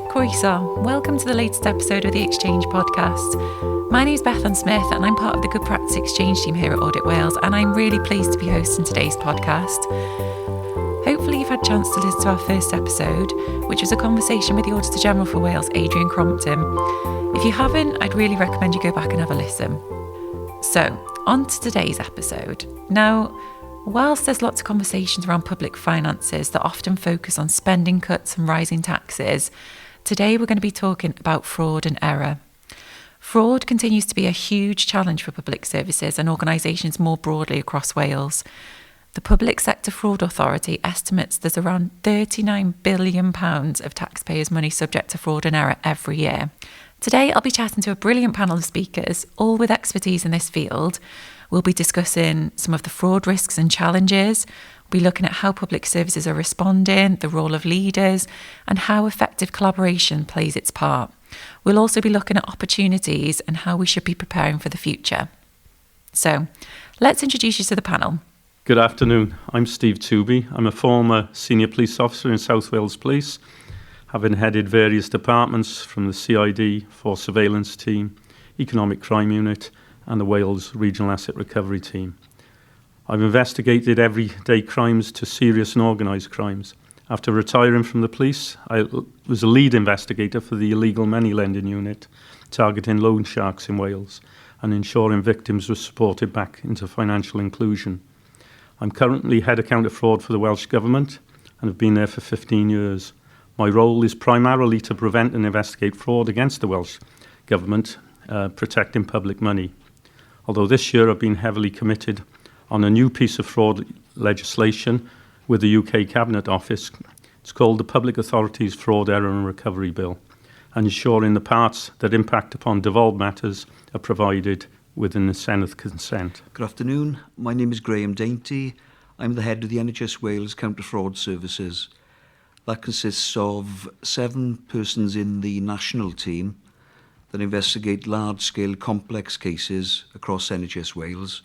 Croeso, welcome to the latest episode of the Exchange podcast. My name is Bethan Smith and I'm part of the Good Practice Exchange team here at Audit Wales, and I'm really pleased to be hosting today's podcast. Hopefully you've had a chance to listen to our first episode, which was a conversation with the Auditor General for Wales, Adrian Crompton. If you haven't, I'd really recommend you go back and have a listen. So, on to today's episode. Now, whilst there's lots of conversations around public finances that often focus on spending cuts and rising taxes, today we're going to be talking about fraud and error. Fraud continues to be a huge challenge for public services and organisations more broadly across Wales. The Public Sector Fraud Authority estimates there's around £39 billion of taxpayers' money subject to fraud and error every year. Today I'll be chatting to a brilliant panel of speakers, all with expertise in this field. We'll be discussing some of the fraud risks and challenges. We'll be looking at how public services are responding, the role of leaders, and how effective collaboration plays its part. We'll also be looking at opportunities and how we should be preparing for the future. So, let's introduce you to the panel. Good afternoon. I'm Steve Tooby. I'm a former senior police officer in South Wales Police, having headed various departments from the CID, Force Surveillance Team, Economic Crime Unit, and the Wales Regional Asset Recovery Team. I've investigated everyday crimes to serious and organised crimes. After retiring from the police, I was a lead investigator for the illegal money lending unit, targeting loan sharks in Wales and ensuring victims were supported back into financial inclusion. I'm currently Head of Counter Fraud for the Welsh Government and have been there for 15 years. My role is primarily to prevent and investigate fraud against the Welsh Government, protecting public money. Although this year I've been heavily committed on a new piece of fraud legislation with the UK Cabinet Office. It's called the Public Authorities Fraud, Error and Recovery Bill, and ensuring the parts that impact upon devolved matters are provided within the Senedd consent. Good afternoon. My name is Dainty. I'm the head of the NHS Wales Counter Fraud Services. That consists of 7 persons in the national team that investigate large-scale complex cases across NHS Wales.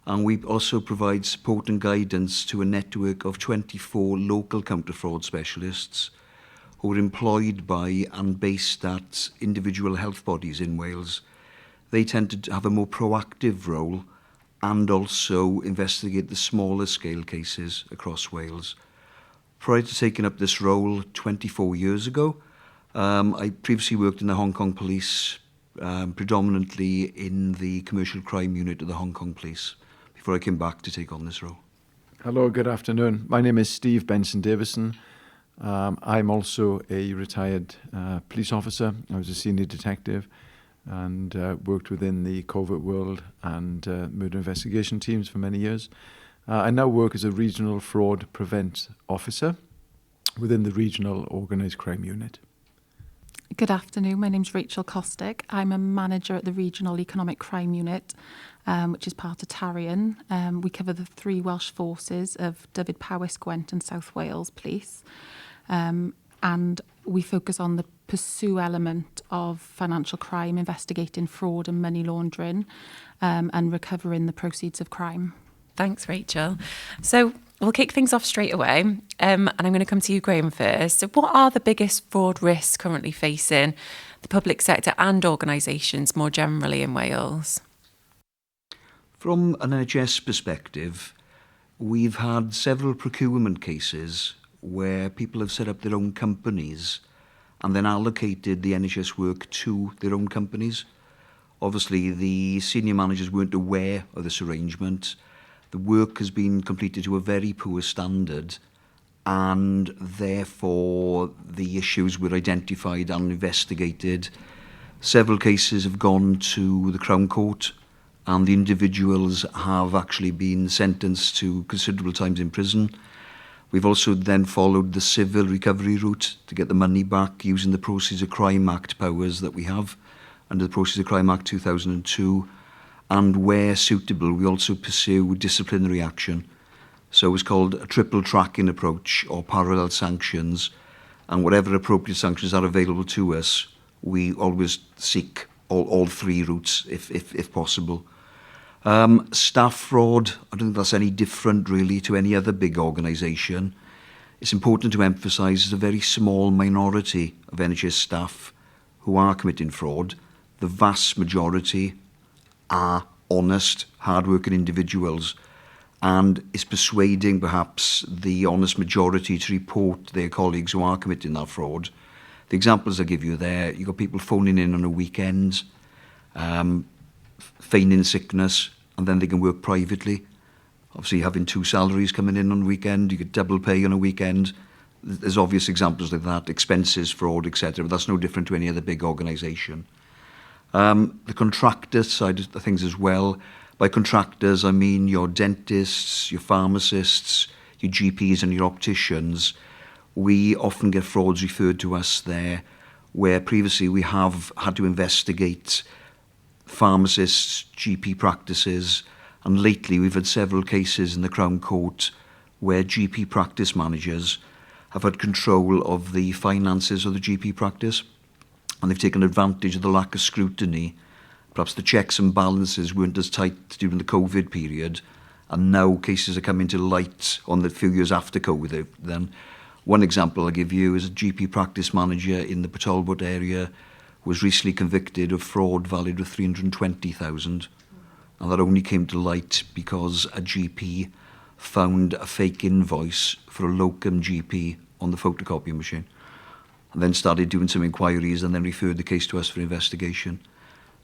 And we also provide support and guidance to a network of 24 local counter-fraud specialists who are employed by and based at individual health bodies in Wales. They tend to have a more proactive role and also investigate the smaller scale cases across Wales. Prior to taking up this role 24 years ago, I previously worked in the Hong Kong Police, predominantly in the commercial crime unit of the Hong Kong Police, before I came back to take on this role. Hello, good afternoon. My name is Steve Benson-Davison. I'm also a retired police officer. I was a senior detective and worked within the covert world and murder investigation teams for many years. I now work as a regional fraud prevent officer within the regional organised crime unit. Good afternoon, my name's Rachel Kostick. I'm a manager at the Regional Economic Crime Unit, which is part of Tarian. We cover the 3 Welsh forces of Dyfed, Powys, Gwent and South Wales Police. And we focus on the pursue element of financial crime, investigating fraud and money laundering, and recovering the proceeds of crime. Thanks, Rachel. So we'll kick things off straight away, and I'm going to come to you, Graham, first. So what are the biggest fraud risks currently facing the public sector and organisations more generally in Wales? From an NHS perspective, we've had several procurement cases where people have set up their own companies and then allocated the NHS work to their own companies. Obviously, the senior managers weren't aware of this arrangement. The work has been completed to a very poor standard, and therefore the issues were identified and investigated. Several cases have gone to the Crown Court, and the individuals have actually been sentenced to considerable times in prison. We've also then followed the civil recovery route to get the money back using the Proceeds of Crime Act powers that we have under the Proceeds of Crime Act 2002. And where suitable, we also pursue disciplinary action. So it's called a triple tracking approach or parallel sanctions. And whatever appropriate sanctions are available to us, we always seek all 3 routes if possible. Staff fraud, I don't think that's any different really to any other big organisation. It's important to emphasise there's a very small minority of NHS staff who are committing fraud. The vast majority are honest, hard-working individuals, and it's persuading perhaps the honest majority to report their colleagues who are committing that fraud. The examples I give you there, you've got people phoning in on a weekend, feigning sickness, and then they can work privately. Obviously, having 2 salaries coming in on a weekend, you get double pay on a weekend. There's obvious examples like that, expenses, fraud, etc. But that's no different to any other big organisation. The contractor side of things as well. By contractors, I mean your dentists, your pharmacists, your GPs and your opticians. We often get frauds referred to us there, where previously we have had to investigate pharmacists, GP practices, and lately we've had several cases in the Crown Court where GP practice managers have had control of the finances of the GP practice, and they've taken advantage of the lack of scrutiny. Perhaps the checks and balances weren't as tight during the COVID period, and now cases are coming to light on the few years after COVID. Then, one example I'll give you is a GP practice manager in the Trafodwyd area was recently convicted of fraud valued at 320,000, and that only came to light because a GP found a fake invoice for a locum GP on the photocopy machine, and then started doing some inquiries and then referred the case to us for investigation.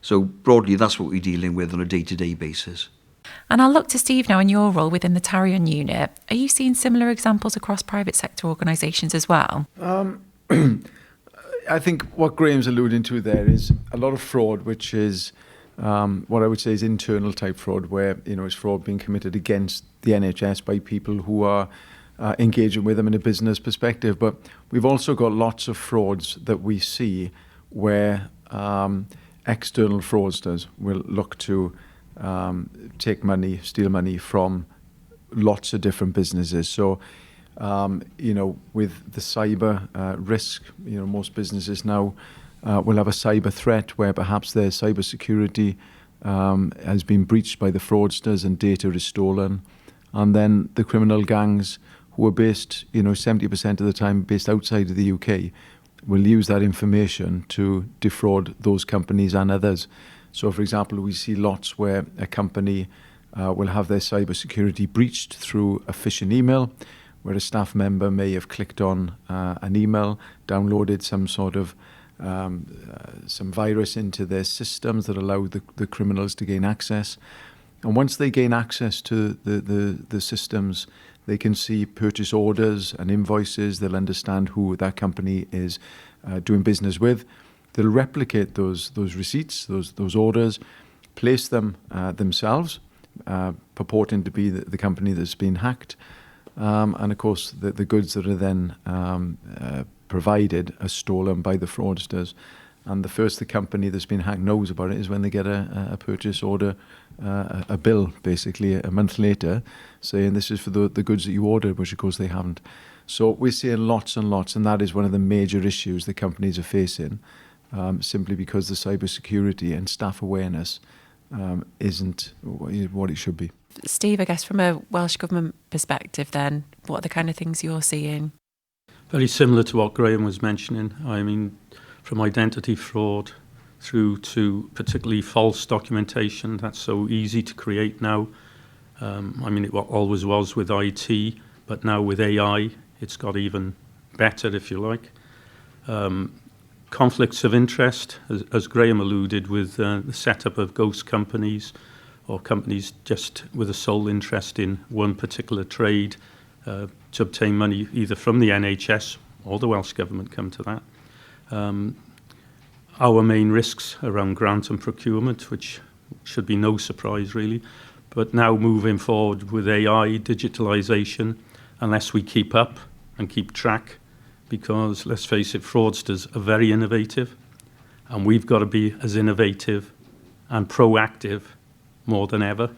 So broadly, that's what we're dealing with on a day-to-day basis. And I'll look to Steve now in your role within the Tarian unit. Are you seeing similar examples across private sector organisations as well? I think what Graham's alluding to there is a lot of fraud, which is what I would say is internal type fraud, where it's fraud being committed against the NHS by people who are engaging with them in a business perspective. But we've also got lots of frauds that we see where external fraudsters will look to take money, steal money from lots of different businesses. So, with the cyber risk, most businesses now will have a cyber threat where perhaps their cyber security has been breached by the fraudsters and data is stolen. And then the criminal gangs who are based, 70% of the time based outside of the UK, will use that information to defraud those companies and others. So, for example, we see lots where a company will have their cyber security breached through a phishing email, where a staff member may have clicked on an email, downloaded some sort of some virus into their systems that allow the criminals to gain access. And once they gain access to the systems, they can see purchase orders and invoices. They'll understand who that company is doing business with. They'll replicate those receipts, those orders, place them themselves, purporting to be the company that's been hacked. And of course, the goods that are then provided are stolen by the fraudsters. And the first the company that's been hacked knows about it is when they get a purchase order, a bill basically a month later, saying this is for the goods that you ordered, which of course they haven't. So we're seeing lots and lots, and that is one of the major issues that companies are facing, simply because the cybersecurity and staff awareness isn't what it should be. Steve, I guess from a Welsh Government perspective then, what are the kind of things you're seeing? Very similar to what Graham was mentioning. I mean, from identity fraud through to particularly false documentation that's so easy to create now. It always was with IT, but now with AI, it's got even better, if you like. Conflicts of interest, as Graham alluded, with the setup of ghost companies or companies just with a sole interest in one particular trade to obtain money either from the NHS or the Welsh Government, come to that. Our main risks around grant and procurement, which should be no surprise really, but now moving forward with AI, digitalisation, unless we keep up and keep track, because let's face it, fraudsters are very innovative, and we've got to be as innovative and proactive more than ever.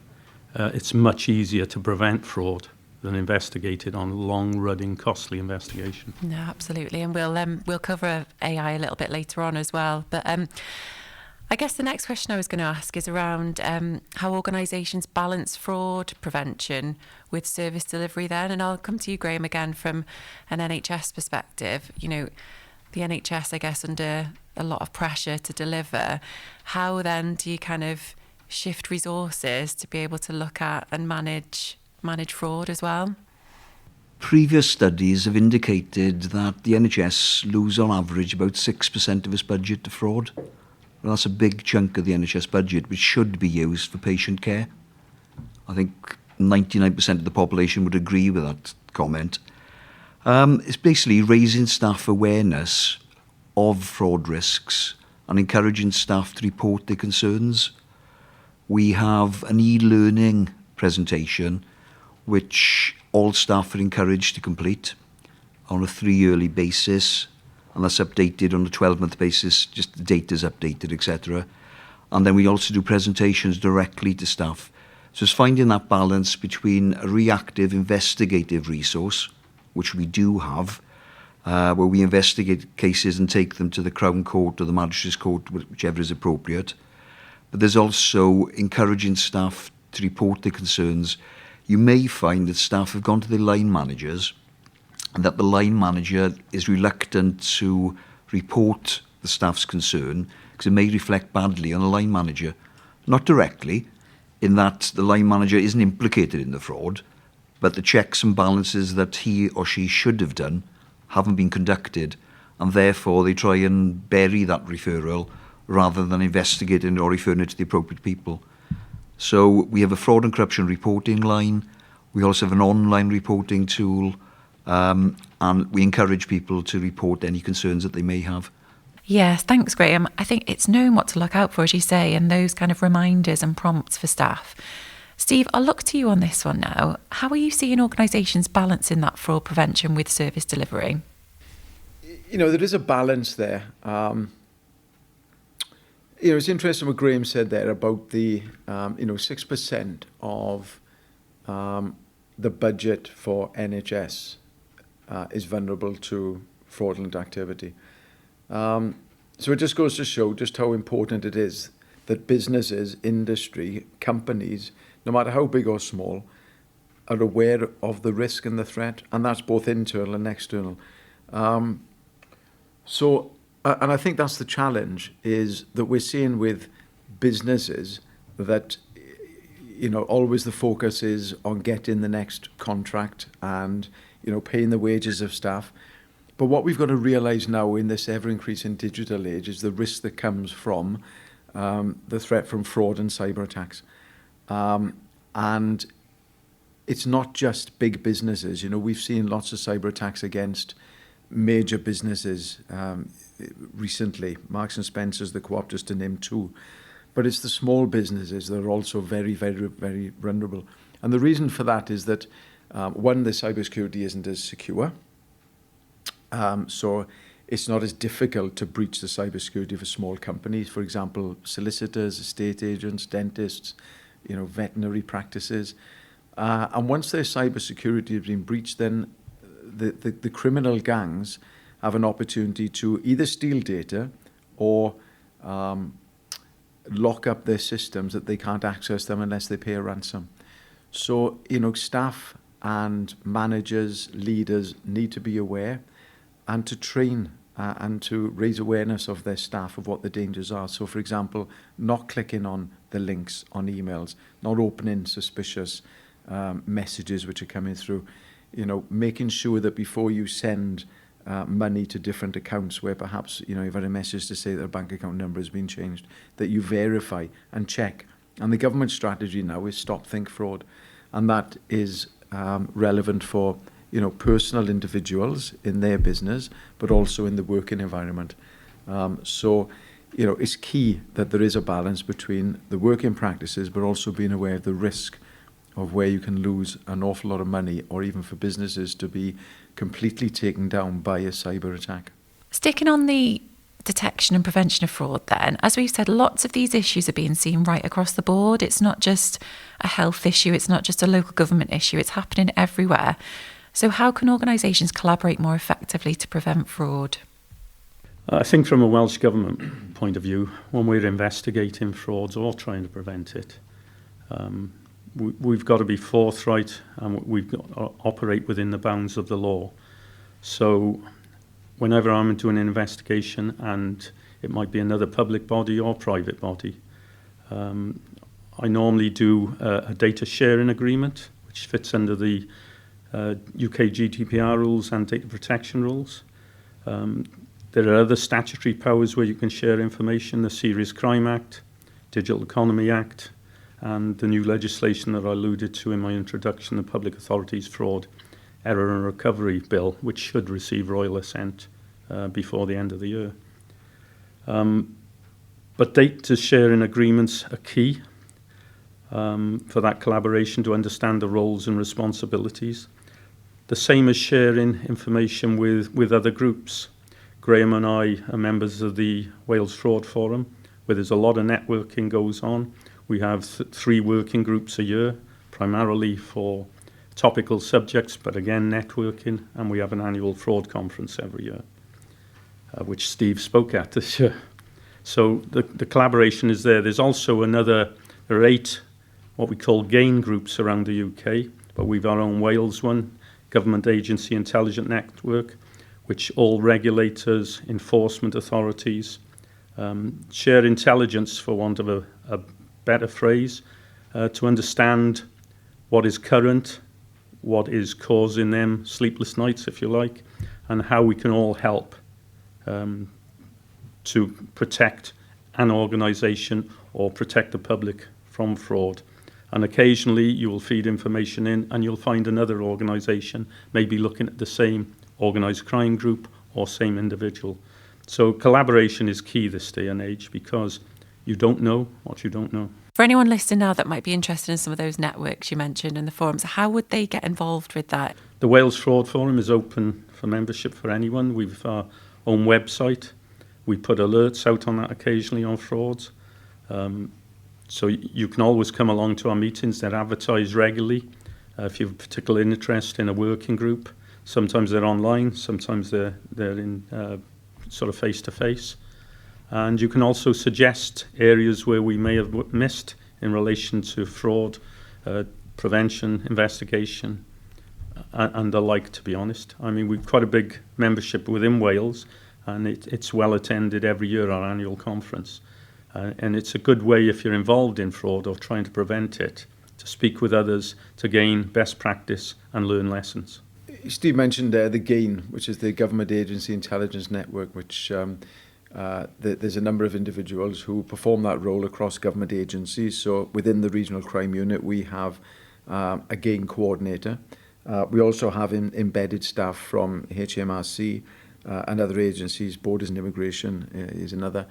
It's much easier to prevent fraud than investigate it on long-running, costly investigation. No, absolutely, and we'll cover AI a little bit later on as well. But I guess the next question I was going to ask is around how organisations balance fraud prevention with service delivery then. And I'll come to you, Graham, again from an NHS perspective. You know, the NHS, I guess, under a lot of pressure to deliver. How then do you kind of shift resources to be able to look at and manage fraud as well? Previous studies have indicated that the NHS lose on average about 6% of its budget to fraud. Well, that's a big chunk of the NHS budget, which should be used for patient care. I think 99% of the population would agree with that comment. It's basically raising staff awareness of fraud risks and encouraging staff to report their concerns. We have an e-learning presentation which all staff are encouraged to complete on a 3-yearly basis, and that's updated on a 12-month basis, just the data's updated, etc. And then we also do presentations directly to staff. So it's finding that balance between a reactive investigative resource, which we do have, where we investigate cases and take them to the Crown Court or the Magistrates Court, whichever is appropriate. But there's also encouraging staff to report their concerns. You may find that staff have gone to their line managers and that the line manager is reluctant to report the staff's concern because it may reflect badly on the line manager. Not directly, in that the line manager isn't implicated in the fraud, but the checks and balances that he or she should have done haven't been conducted, and therefore they try and bury that referral rather than investigating or referring it to the appropriate people. So we have a fraud and corruption reporting line. We also have an online reporting tool, and we encourage people to report any concerns that they may have. Yes, thanks, Graham. I think it's knowing what to look out for, as you say, and those kind of reminders and prompts for staff. Steve, I'll look to you on this one now. How are you seeing organisations balancing that fraud prevention with service delivery? You know, there is a balance there. You know, it's interesting what Graham said there about the, 6% of the budget for NHS is vulnerable to fraudulent activity. So it just goes to show just how important it is that businesses, industry, companies, no matter how big or small, are aware of the risk and the threat, and that's both internal and external. And I think that's the challenge, is that we're seeing with businesses that, always the focus is on getting the next contract and, paying the wages of staff. But what we've got to realise now in this ever-increasing digital age is the risk that comes from the threat from fraud and cyber attacks. And it's not just big businesses. We've seen lots of cyber attacks against major businesses recently, Marks and Spencer's, the Co-op, just to name two. But it's the small businesses that are also very, very, very vulnerable. And the reason for that is that, one, the cybersecurity isn't as secure. So it's not as difficult to breach the cybersecurity for small companies. For example, solicitors, estate agents, dentists, veterinary practices. And once their cybersecurity has been breached, then the criminal gangs have an opportunity to either steal data or lock up their systems that they can't access them unless they pay a ransom. So, staff and managers, leaders need to be aware and to train and to raise awareness of their staff of what the dangers are. So, for example, not clicking on the links on emails, not opening suspicious messages which are coming through, making sure that before you send money to different accounts where perhaps, you've had a message to say that a bank account number has been changed, that you verify and check. And the government strategy now is stop, think, fraud. And that is relevant for, personal individuals in their business, but also in the working environment. So it's key that there is a balance between the working practices, but also being aware of the risk of where you can lose an awful lot of money, or even for businesses to be completely taken down by a cyber attack. Sticking on the detection and prevention of fraud then, as we've said, lots of these issues are being seen right across the board. It's not just a health issue, it's not just a local government issue, it's happening everywhere. So how can organisations collaborate more effectively to prevent fraud? I think from a Welsh Government point of view, when we're investigating frauds or trying to prevent it, we've got to be forthright and we've got to operate within the bounds of the law. So whenever I'm doing an investigation, and it might be another public body or private body, I normally do a data sharing agreement, which fits under the UK GDPR rules and data protection rules. There are other statutory powers where you can share information, the Serious Crime Act, Digital Economy Act, and the new legislation that I alluded to in my introduction, the Public Authorities Fraud, Error and Recovery Bill, which should receive royal assent before the end of the year. But data sharing agreements are key for that collaboration to understand the roles and responsibilities. The same as sharing information with other groups. Graham and I are members of the Wales Fraud Forum, where there's a lot of networking goes on. We have 3 working groups a year, primarily for topical subjects, but again, networking, and we have an annual fraud conference every year, which Steve spoke at this year. So the collaboration is there. There's also there are 8 what we call GAIN groups around the UK, but we've our own Wales one, Government Agency Intelligence Network, which all regulators, enforcement authorities, share intelligence, for want of a better phrase, to understand what is current, what is causing them sleepless nights, if you like, and how we can all help to protect an organisation or protect the public from fraud. And occasionally you will feed information in and you'll find another organisation maybe looking at the same organised crime group or same individual. So collaboration is key this day and age, because you don't know what you don't know. For anyone listening now that might be interested in some of those networks you mentioned and the forums, how would they get involved with that? The Wales Fraud Forum is open for membership for anyone. We've our own website. We put alerts out on that occasionally on frauds. So you can always come along to our meetings. They're advertised regularly. If you have a particular interest in a working group, sometimes they're online, sometimes they're in sort of face-to-face. And you can also suggest areas where we may have missed in relation to fraud, prevention, investigation, and the like, to be honest. I mean, we've quite a big membership within Wales, and it's well attended every year, our annual conference. And it's a good way, if you're involved in fraud or trying to prevent it, to speak with others, to gain best practice and learn lessons. Steve mentioned the GAIN, which is the Government Agency Intelligence Network, which there's a number of individuals who perform that role across government agencies. So within the Regional Crime Unit, we have a GAIN coordinator. We also have embedded staff from HMRC and other agencies. Borders and Immigration is another,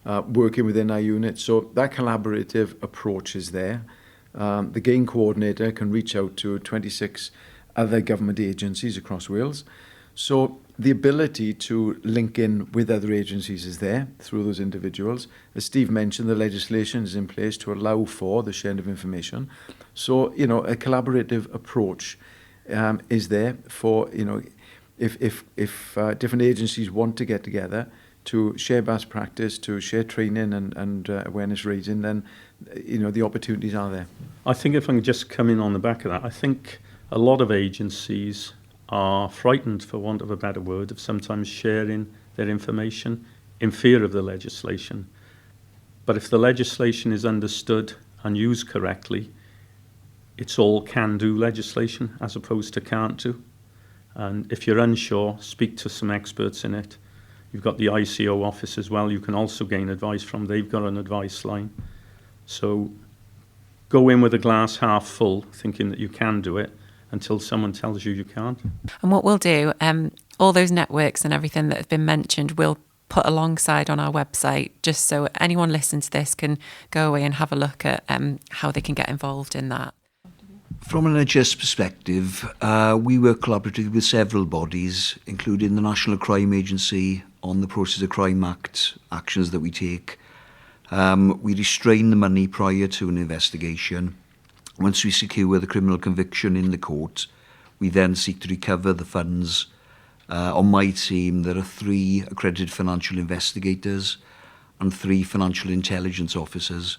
working within our unit. So that collaborative approach is there. The GAIN coordinator can reach out to 26 other government agencies across Wales. So the ability to link in with other agencies is there through those individuals. As Steve mentioned, the legislation is in place to allow for the sharing of information. So, a collaborative approach is there for, if different agencies want to get together to share best practice, to share training and awareness raising, then, the opportunities are there. I think if I can just come in on the back of that, I think a lot of agencies are frightened, for want of a better word, of sometimes sharing their information in fear of the legislation. But if the legislation is understood and used correctly, it's all can-do legislation as opposed to can't-do. And if you're unsure, speak to some experts in it. You've got the ICO office as well. You can also gain advice from. They've got an advice line. So go in with a glass half full, thinking that you can do it, until someone tells you can't. And what we'll do, all those networks and everything that have been mentioned, we'll put alongside on our website, just so anyone listening to this can go away and have a look at how they can get involved in that. From an NHS perspective, we work collaboratively with several bodies, including the National Crime Agency on the Process of Crime Act actions that we take. We restrain the money prior to an investigation. Once we secure the criminal conviction in the court, we then seek to recover the funds On my team, there are 3 accredited financial investigators and 3 financial intelligence officers.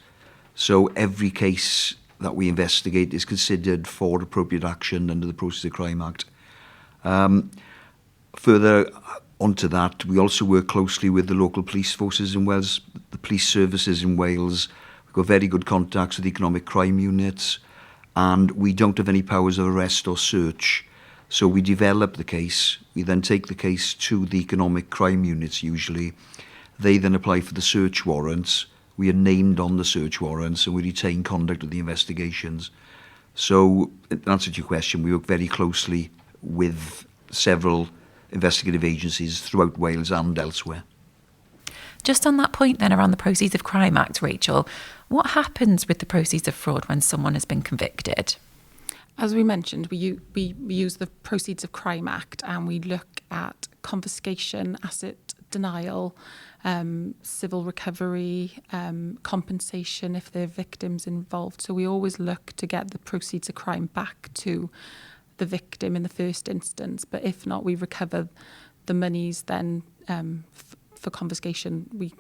So every case that we investigate is considered for appropriate action under the Process of Crime Act. Further onto that, we also work closely with the local police forces in Wales, the police services in Wales. We've got very good contacts with economic crime units, and we don't have any powers of arrest or search. So we develop the case, we then take the case to the economic crime units usually. They then apply for the search warrants. We are named on the search warrants and we retain conduct of the investigations. So, in answer to your question, we work very closely with several investigative agencies throughout Wales and elsewhere. Just on that point then around the Proceeds of Crime Act, Rachel, what happens with the proceeds of fraud when someone has been convicted? As we mentioned, we use the Proceeds of Crime Act and we look at confiscation, asset denial, civil recovery, compensation if there are victims involved. So we always look to get the proceeds of crime back to the victim in the first instance. But if not, we recover the monies then for confiscation. We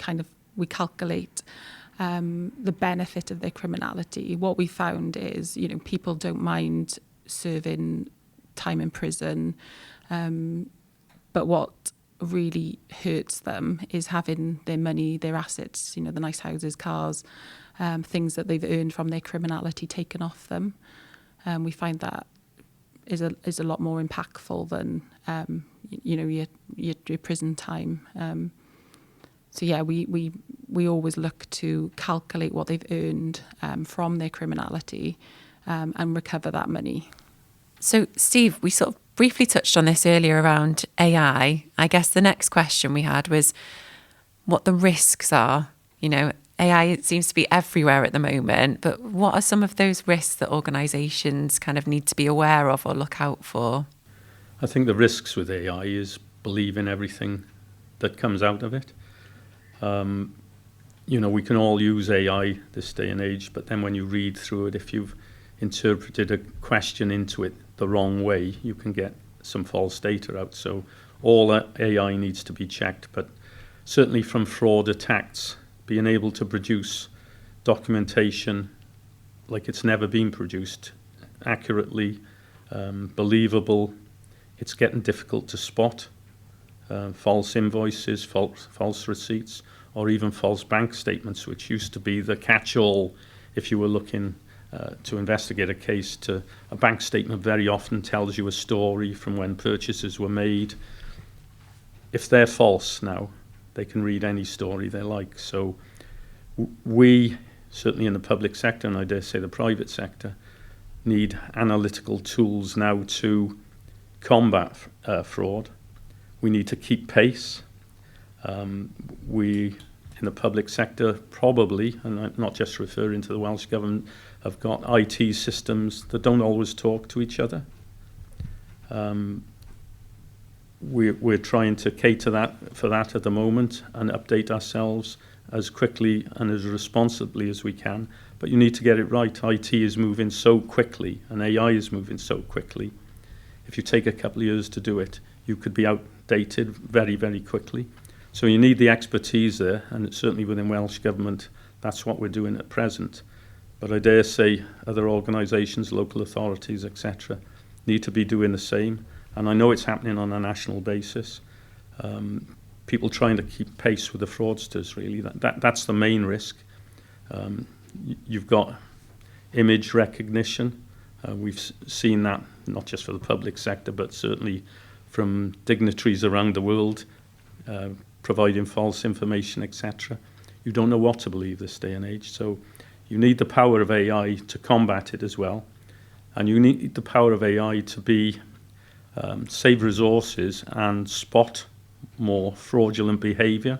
calculate the benefit of their criminality. What we found is, people don't mind serving time in prison, but what really hurts them is having their money, their assets, the nice houses, cars, things that they've earned from their criminality taken off them. We find that is a lot more impactful than your prison time. So yeah, we always look to calculate what they've earned from their criminality and recover that money. So Steve, we sort of briefly touched on this earlier around AI. I guess the next question we had was what the risks are. AI, it seems to be everywhere at the moment, but what are some of those risks that organisations kind of need to be aware of or look out for? I think the risks with AI is believing everything that comes out of it. We can all use AI this day and age, but then when you read through it, if you've interpreted a question into it the wrong way, you can get some false data out. So all AI needs to be checked, but certainly from fraud attacks, being able to produce documentation like it's never been produced, accurately, believable, it's getting difficult to spot. False invoices, false receipts, or even false bank statements, which used to be the catch-all if you were looking to investigate a case. A bank statement very often tells you a story from when purchases were made. If they're false now, they can read any story they like. So we, certainly in the public sector, and I dare say the private sector, need analytical tools now to combat fraud. We need to keep pace. We, in the public sector, probably, and I'm not just referring to the Welsh Government, have got IT systems that don't always talk to each other. We're trying to cater for that at the moment and update ourselves as quickly and as responsibly as we can. But you need to get it right. IT is moving so quickly and AI is moving so quickly. If you take a couple of years to do it, you could be outdated very, very quickly. So you need the expertise there, and certainly within Welsh Government, that's what we're doing at present. But I dare say other organisations, local authorities, etc., need to be doing the same. And I know it's happening on a national basis. People trying to keep pace with the fraudsters, really. That's the main risk. You've got image recognition. We've seen that not just for the public sector, but certainly from dignitaries around the world providing false information, etc. You don't know what to believe this day and age. So you need the power of AI to combat it as well. And you need the power of AI to be save resources and spot more fraudulent behaviour.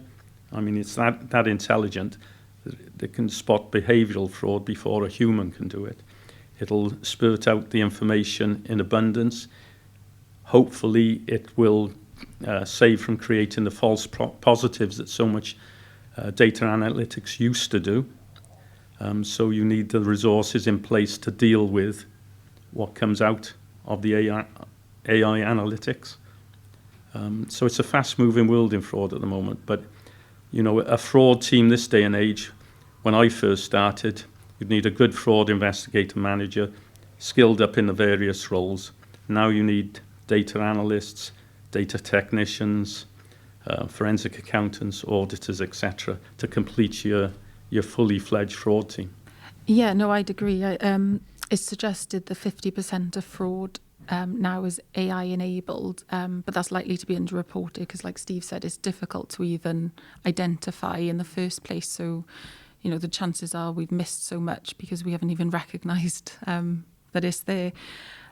I mean, it's that intelligent that it can spot behavioural fraud before a human can do it. It'll spurt out the information in abundance. Hopefully, it will save from creating the false positives that so much data analytics used to do. So you need the resources in place to deal with what comes out of the AI analytics. So it's a fast-moving world in fraud at the moment. But, you know, a fraud team this day and age, when I first started, you'd need a good fraud investigator manager, skilled up in the various roles. Now you need data analysts, data technicians, forensic accountants, auditors, etc., to complete your fully fledged fraud team. Yeah, no, I'd agree. It's suggested that 50% of fraud now is AI enabled, but that's likely to be underreported because, like Steve said, it's difficult to even identify in the first place. So, you know, the chances are we've missed so much because we haven't even recognised that it's there.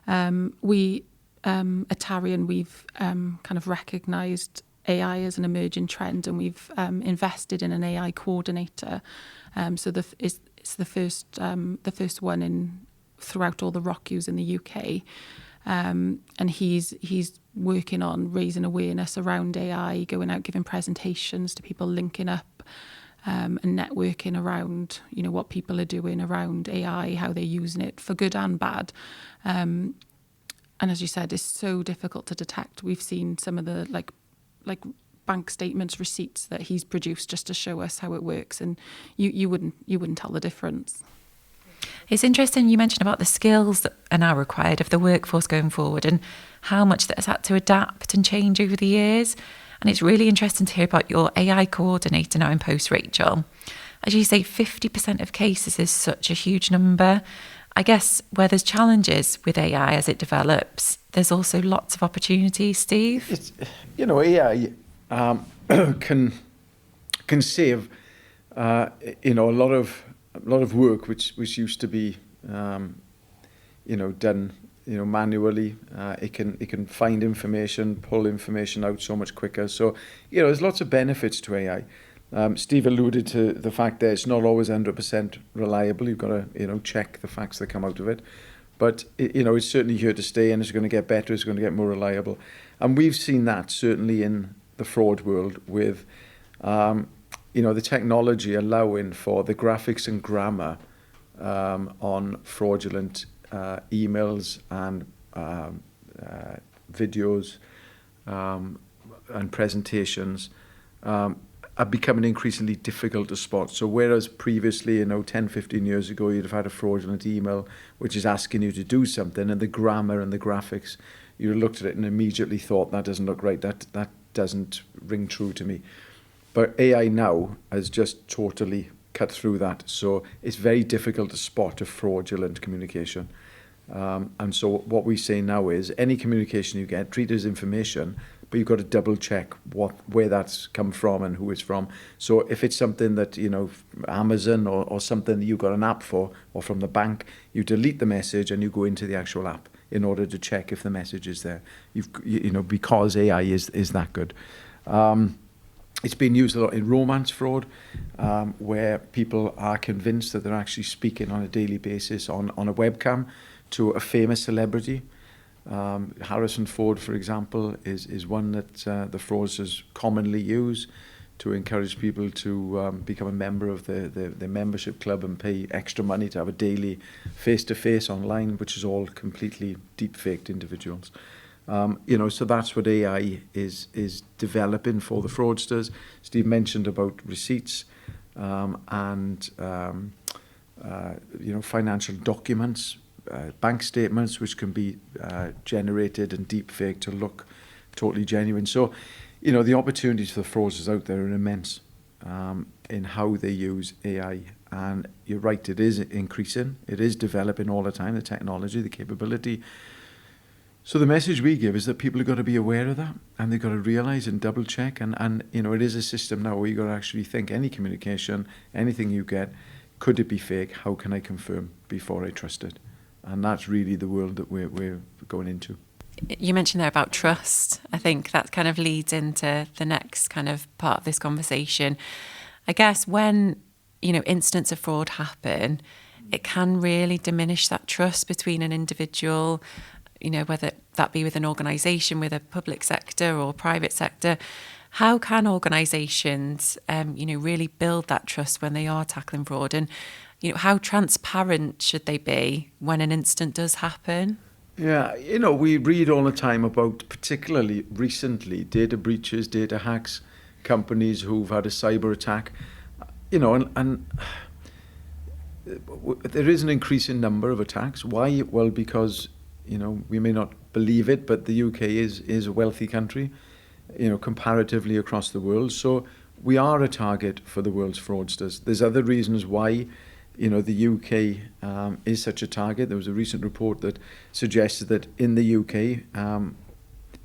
At Tarian, we've kind of recognised AI as an emerging trend, and we've invested in an AI coordinator. So it's the first one throughout all the ROCUs in the UK. And he's working on raising awareness around AI, going out giving presentations to people, linking up and networking around, you know, what people are doing around AI, how they're using it for good and bad. And as you said, it's so difficult to detect. We've seen some of the like bank statements, receipts that he's produced just to show us how it works, and you wouldn't tell the difference. It's interesting you mentioned about the skills that are now required of the workforce going forward and how much that has had to adapt and change over the years. And it's really interesting to hear about your AI coordinator now in post, Rachel. As you say, 50% of cases is such a huge number. I guess where there's challenges with AI as it develops, there's also lots of opportunities, Steve. It's, you know, AI can save, you know, a lot of work which used to be, you know, done, you know, manually. It can find information, pull information out so much quicker. So, you know, there's lots of benefits to AI. Steve alluded to the fact that it's not always 100% reliable. You've got to, you know, check the facts that come out of it. But, you know, it's certainly here to stay, and it's going to get better. It's going to get more reliable. And we've seen that certainly in the fraud world with, you know, the technology allowing for the graphics and grammar on fraudulent emails and videos and presentations are becoming increasingly difficult to spot. So whereas previously, you know, 10, 15 years ago, you'd have had a fraudulent email which is asking you to do something, and the grammar and the graphics, you looked at it and immediately thought, that doesn't look right, that doesn't ring true to me. But AI now has just totally cut through that. So it's very difficult to spot a fraudulent communication. And so what we say now is any communication you get, treat it as information, but you've got to double check where that's come from and who it's from. So if it's something that, you know, Amazon or something that you've got an app for, or from the bank, you delete the message and you go into the actual app in order to check if the message is there. You know, because AI is that good. It's been used a lot in romance fraud, where people are convinced that they're actually speaking on a daily basis on a webcam to a famous celebrity. Harrison Ford, for example, is one that the fraudsters commonly use to encourage people to become a member of the membership club and pay extra money to have a daily face-to-face online, which is all completely deep-faked individuals. You know, so that's what AI is developing for the fraudsters. Steve mentioned about receipts and you know, financial documents, bank statements, which can be generated and deep-faked to look totally genuine. So, you know, the opportunities for the fraudsters out there are immense in how they use AI. And you're right, it is increasing. It is developing all the time, the technology, the capability. So the message we give is that people have got to be aware of that, and they've got to realise and double check. And you know, it is a system now where you've got to actually think any communication, anything you get, could it be fake? How can I confirm before I trust it? And that's really the world that we're going into. You mentioned there about trust. I think that kind of leads into the next kind of part of this conversation. I guess when, you know, incidents of fraud happen, it can really diminish that trust between an individual, you know, whether that be with an organisation, with a public sector or private sector. How can organisations, you know, really build that trust when they are tackling fraud? And, you know, how transparent should they be when an incident does happen? Yeah, you know, we read all the time about, particularly recently, data breaches, data hacks, companies who've had a cyber attack, you know, and there is an increasing number of attacks. Why? Well, because, you know, we may not believe it, but the UK is a wealthy country, you know, comparatively across the world. So we are a target for the world's fraudsters. There's other reasons why, you know, the UK is such a target. There was a recent report that suggested that in the UK,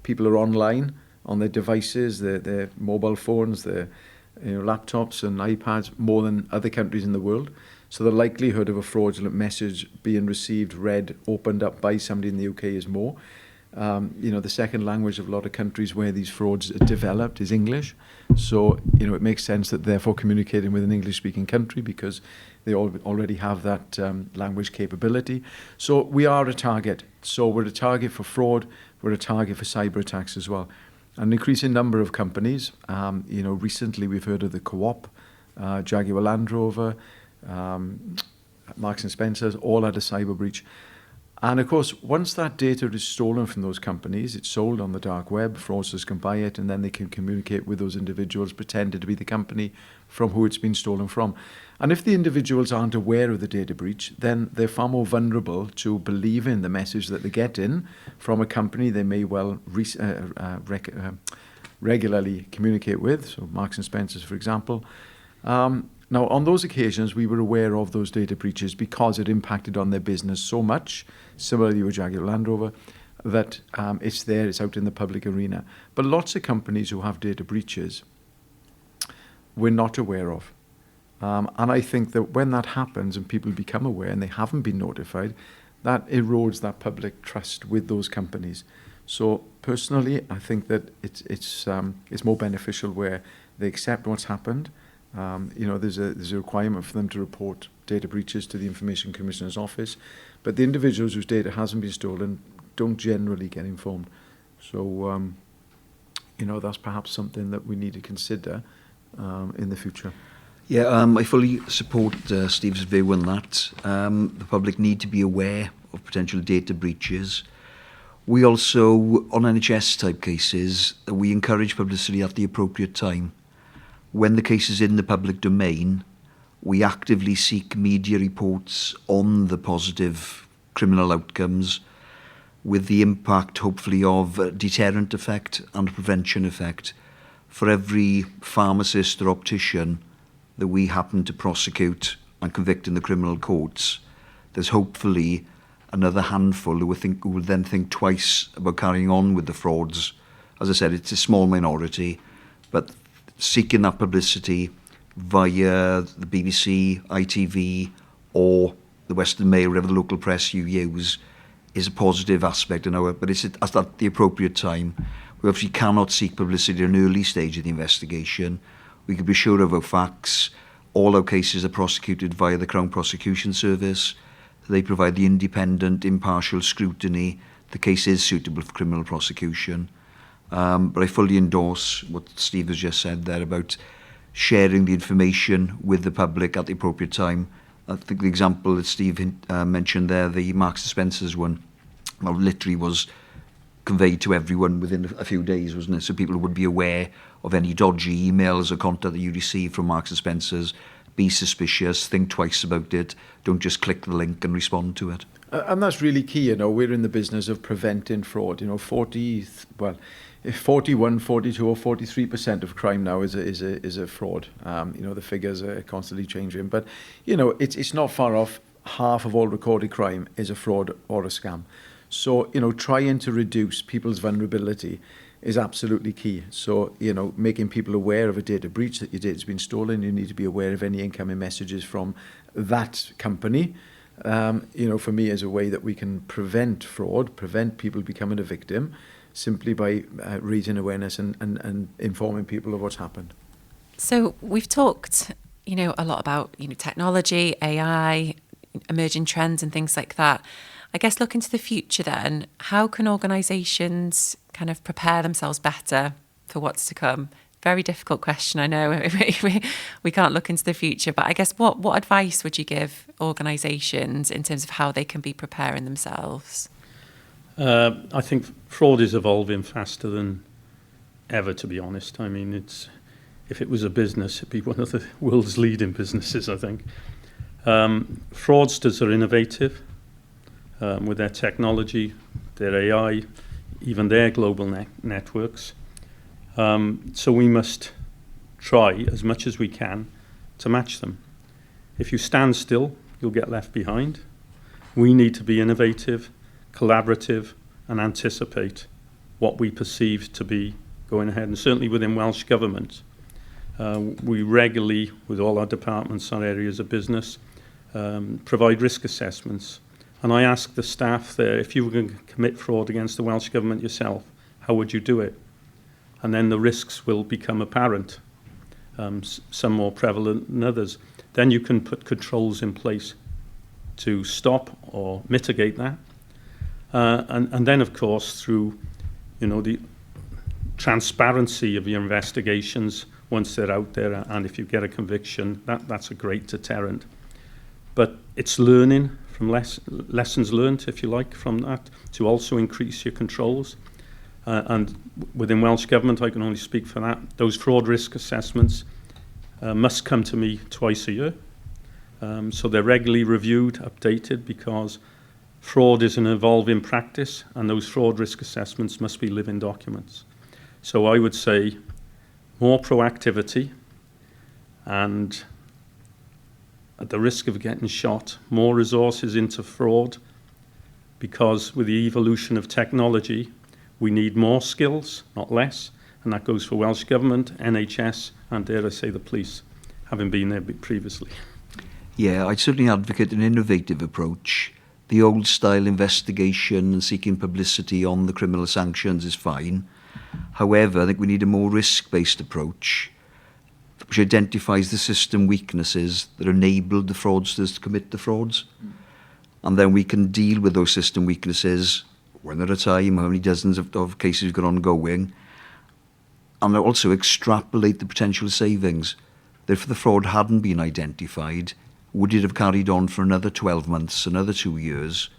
people are online on their devices, their mobile phones, their laptops and iPads more than other countries in the world. So the likelihood of a fraudulent message being received, read, opened up by somebody in the UK is more. You know, the second language of a lot of countries where these frauds are developed is English. So, you know, it makes sense that therefore communicating with an English-speaking country because they already have that language capability. So we are a target. So we're a target for fraud. We're a target for cyber attacks as well. An increasing number of companies. You know, recently we've heard of the Co-op, Jaguar Land Rover, Marks and Spencer's, all had a cyber breach. And of course, once that data is stolen from those companies, it's sold on the dark web, fraudsters can buy it, and then they can communicate with those individuals pretending to be the company from who it's been stolen from. And if the individuals aren't aware of the data breach, then they're far more vulnerable to believing the message that they're getting from a company they may well regularly communicate with, so Marks and Spencer's, for example. Now, on those occasions, we were aware of those data breaches because it impacted on their business so much, similarly with Jaguar Land Rover, that it's there, it's out in the public arena. But lots of companies who have data breaches, we're not aware of. And I think that when that happens and people become aware and they haven't been notified, that erodes that public trust with those companies. So personally, I think that it's more beneficial where they accept what's happened. You know, there's a requirement for them to report data breaches to the Information Commissioner's office, but the individuals whose data hasn't been stolen don't generally get informed. So, you know, that's perhaps something that we need to consider in the future. Yeah, I fully support Steve's view on that. The public need to be aware of potential data breaches. We also, on NHS type cases, we encourage publicity at the appropriate time. When the case is in the public domain, we actively seek media reports on the positive criminal outcomes with the impact, hopefully, of a deterrent effect and a prevention effect. For every pharmacist or optician that we happen to prosecute and convict in the criminal courts, there's hopefully another handful who will then think twice about carrying on with the frauds. As I said, it's a small minority, but seeking that publicity via the BBC, ITV, or the Western Mail, whatever the local press you use, is a positive aspect in our, but it's at the appropriate time. We obviously cannot seek publicity at an early stage of the investigation. We can be sure of our facts. All our cases are prosecuted via the Crown Prosecution Service. They provide the independent, impartial scrutiny. The case is suitable for criminal prosecution. But I fully endorse what Steve has just said there about sharing the information with the public at the appropriate time. I think the example that Steve mentioned there, the Marks and Spencer's one, well, literally was conveyed to everyone within a few days, wasn't it? So people would be aware of any dodgy emails or contact that you receive from Marks and Spencer's. Be suspicious, think twice about it, don't just click the link and respond to it. And that's really key, you know, we're in the business of preventing fraud. You know, 41, 42 or 43% of crime now is a fraud. You know, the figures are constantly changing, but, you know, it's not far off. Half of all recorded crime is a fraud or a scam. So, you know, trying to reduce people's vulnerability is absolutely key. So, you know, making people aware of a data breach, that your data's been stolen, you need to be aware of any incoming messages from that company. You know, for me, is a way that we can prevent fraud, prevent people becoming a victim, simply by raising awareness and informing people of what's happened. So we've talked, you know, a lot about, you know, technology, AI, emerging trends and things like that. I guess looking to the future then, how can organisations kind of prepare themselves better for what's to come? Very difficult question, I know. We can't look into the future, but I guess what advice would you give organisations in terms of how they can be preparing themselves? I think fraud is evolving faster than ever, to be honest. I mean, if it was a business, it'd be one of the world's leading businesses, I think. Fraudsters are innovative with their technology, their AI, even their global networks. So we must try as much as we can to match them. If you stand still, you'll get left behind. We need to be innovative, collaborative, and anticipate what we perceive to be going ahead. And certainly within Welsh Government, we regularly, with all our departments, our areas of business, provide risk assessments. And I ask the staff there, if you were going to commit fraud against the Welsh Government yourself, how would you do it? And then the risks will become apparent, some more prevalent than others. Then you can put controls in place to stop or mitigate that. And then, of course, through the transparency of your investigations once they're out there, and if you get a conviction, that's a great deterrent. But it's learning from lessons learned, if you like, from that, to also increase your controls. And within Welsh Government, I can only speak for that, those fraud risk assessments must come to me twice a year. So they're regularly reviewed, updated, because fraud is an evolving practice, and those fraud risk assessments must be living documents. So I would say more proactivity, and at the risk of getting shot, more resources into fraud, because with the evolution of technology, we need more skills, not less, and that goes for Welsh Government, NHS, and dare I say the police, having been there previously. Yeah, I'd certainly advocate an innovative approach. The old-style investigation and seeking publicity on the criminal sanctions is fine. However, I think we need a more risk-based approach, which identifies the system weaknesses that enabled the fraudsters to commit the frauds. And then we can deal with those system weaknesses when at a time, how many dozens of cases we've got ongoing, and also extrapolate the potential savings. That if the fraud hadn't been identified, would it have carried on for another 12 months, another 2 years?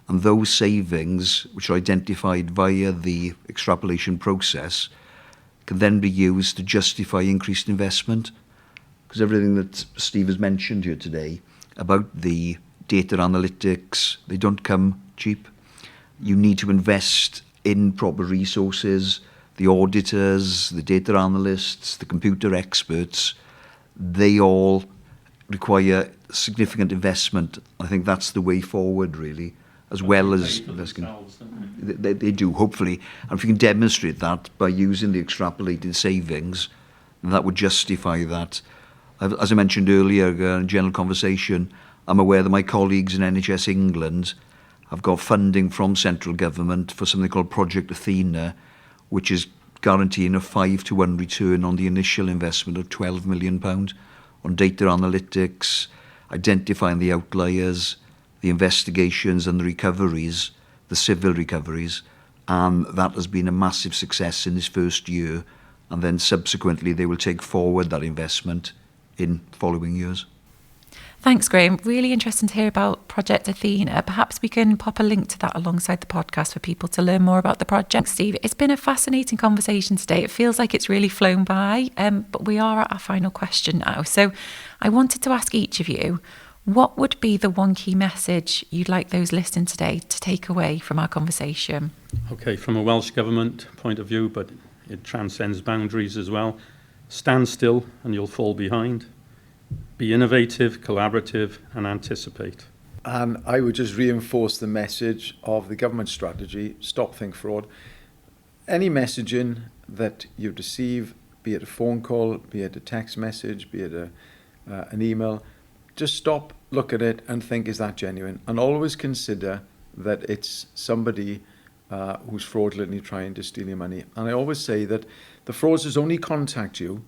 And those savings, which are identified via the extrapolation process, can then be used to justify increased investment. Because everything that Steve has mentioned here today about the data analytics, they don't come cheap. You need to invest in proper resources, the auditors, the data analysts, the computer experts, they all require significant investment. I think that's the way forward, really, as well as they do, hopefully. And if you can demonstrate that by using the extrapolated savings, that would justify that. As I mentioned earlier in general conversation, I'm aware that my colleagues in NHS England have got funding from central government for something called Project Athena, which is guaranteeing a 5-to-1 return on the initial investment of £12 million on data analytics, identifying the outliers, the investigations and the recoveries, the civil recoveries, and that has been a massive success in this first year, and then subsequently they will take forward that investment in following years. Thanks, Graham. Really interesting to hear about Project Athena. Perhaps we can pop a link to that alongside the podcast for people to learn more about the project. Steve, it's been a fascinating conversation today. It feels like it's really flown by, but we are at our final question now. So I wanted to ask each of you, what would be the one key message you'd like those listening today to take away from our conversation? Okay, from a Welsh Government point of view, but it transcends boundaries as well. Stand still and you'll fall behind. Be innovative, collaborative, and anticipate. And I would just reinforce the message of the government strategy, Stop Think Fraud. Any messaging that you receive, be it a phone call, be it a text message, be it an email, just stop, look at it, and think, is that genuine? And always consider that it's somebody who's fraudulently trying to steal your money. And I always say that the fraudsters only contact you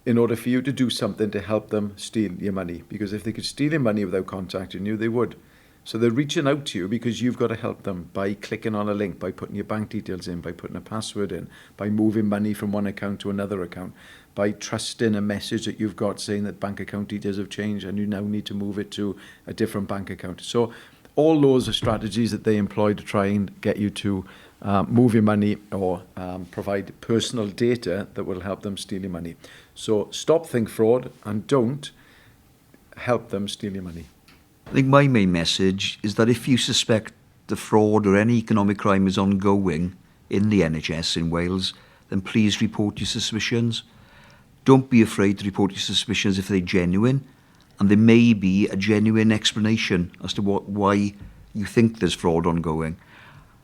in order for you to do something to help them steal your money. Because if they could steal your money without contacting you, they would. So they're reaching out to you because you've got to help them by clicking on a link, by putting your bank details in, by putting a password in, by moving money from one account to another account, by trusting a message that you've got saying that bank account details have changed and you now need to move it to a different bank account. So all those are strategies that they employ to try and get you to move your money or provide personal data that will help them steal your money. So stop think fraud and don't help them steal your money. I think my main message is that if you suspect the fraud or any economic crime is ongoing in the NHS in Wales, then please report your suspicions. Don't be afraid to report your suspicions if they're genuine, and there may be a genuine explanation as to why you think there's fraud ongoing.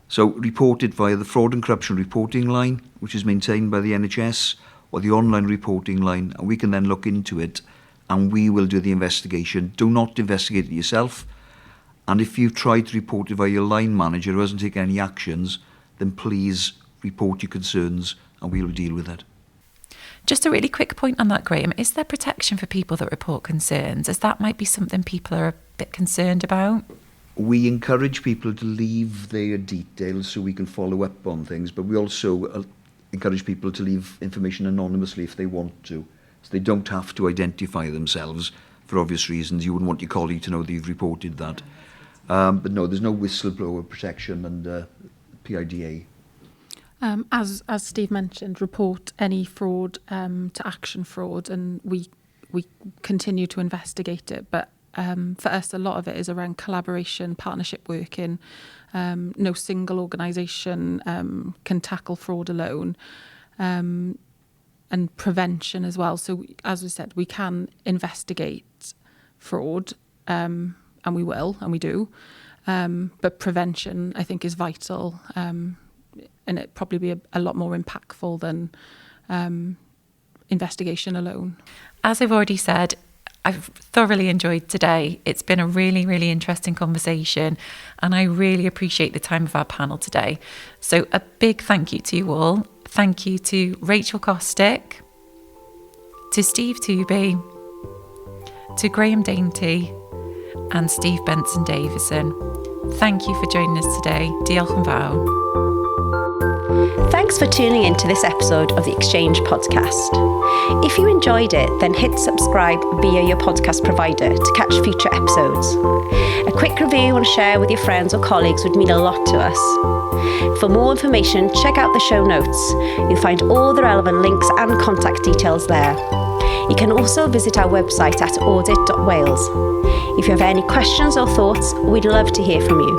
So report it via the Fraud and Corruption reporting line, which is maintained by the NHS, or the online reporting line, and we can then look into it and we will do the investigation. Do not investigate it yourself. And if you've tried to report it via your line manager who hasn't taken any actions, then please report your concerns and we will deal with it. Just a really quick point on that, Graham. Is there protection for people that report concerns, as that might be something people are a bit concerned about? We encourage people to leave their details so we can follow up on things, but we also encourage people to leave information anonymously if they want to. So they don't have to identify themselves for obvious reasons. You wouldn't want your colleague to know that you've reported that. But no, there's no whistleblower protection and PIDA. As Steve mentioned, report any fraud to Action Fraud, and we continue to investigate it. But for us, a lot of it is around collaboration, partnership working. No single organisation can tackle fraud alone, and prevention as well. So, as we said, we can investigate fraud, and we will, and we do. But prevention, I think, is vital. And it'd probably be a lot more impactful than investigation alone. As I've already said, I've thoroughly enjoyed today. It's been a really, really interesting conversation, and I really appreciate the time of our panel today. So a big thank you to you all. Thank you to Rachel Kostick, to Steve Tooby, to Graham Dainty, and Steve Benson-Davison. Thank you for joining us today. Diolch yn fawr. Thanks for tuning in to this episode of the Exchange podcast. If you enjoyed it, then hit subscribe via your podcast provider to catch future episodes. A quick review and share with your friends or colleagues would mean a lot to us. For more information, check out the show notes. You'll find all the relevant links and contact details there. You can also visit our website at audit.wales. If you have any questions or thoughts, we'd love to hear from you.